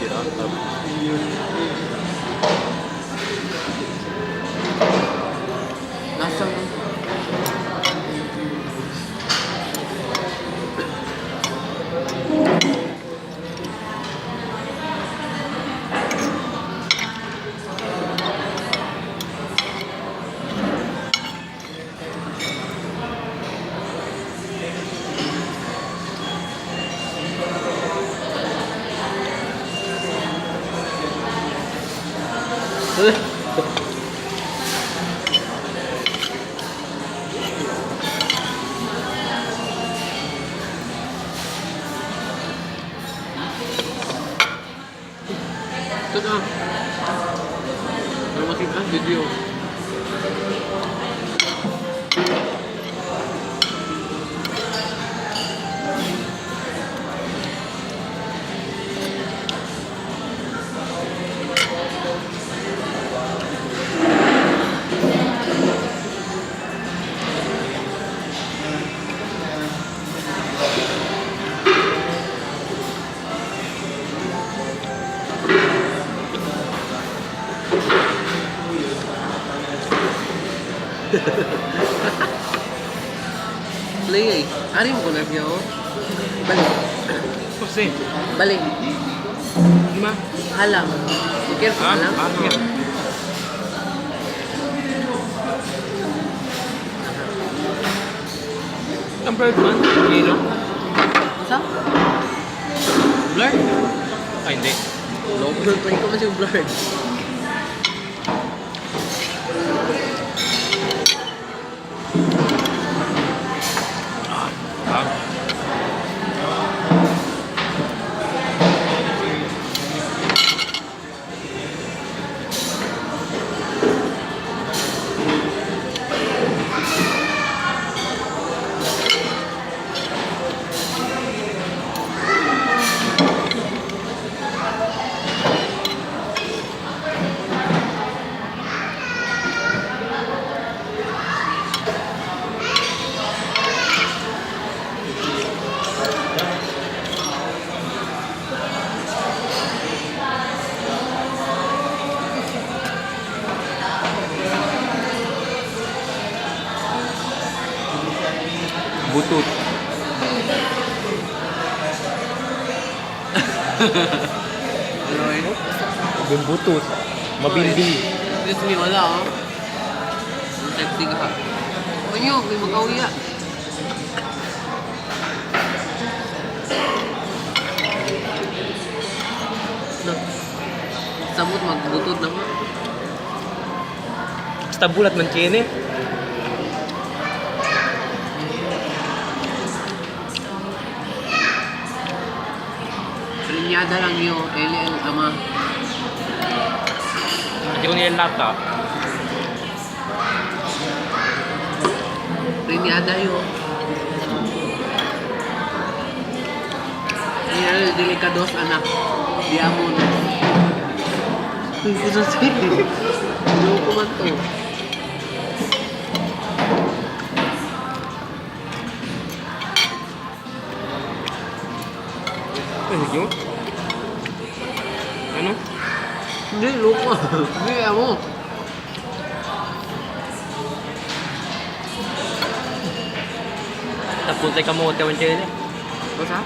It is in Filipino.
Pirata. Nasa ito na. Para makita ang video. Play eh. Ano yung kunas niya oh? Balik. Kasi, Balik. lima. Halang. Be careful halang. Sige. Ang blurred man, yellow. Masa? Blurred? Ay, hindi. Low blur pa ito kasi yung blurred. Ah. Butut. Ano eh? Yung butut. Mabindi. Diyos me, wala oh. Ang sexy ka ha. Huwag nyo, may mag-awiya. Samot magbutod naman. Basta bulat man kini. Linyada lang yun, LL ama. Hindi ko nilata. Linyada yun. Linyada delikados anak. Diamond. Ito sa sige. Ano ko man to? Sige mo. Ano? Hindi, loko. Hindi, mo. Tapuntay ka mo, kawan kini. Basta?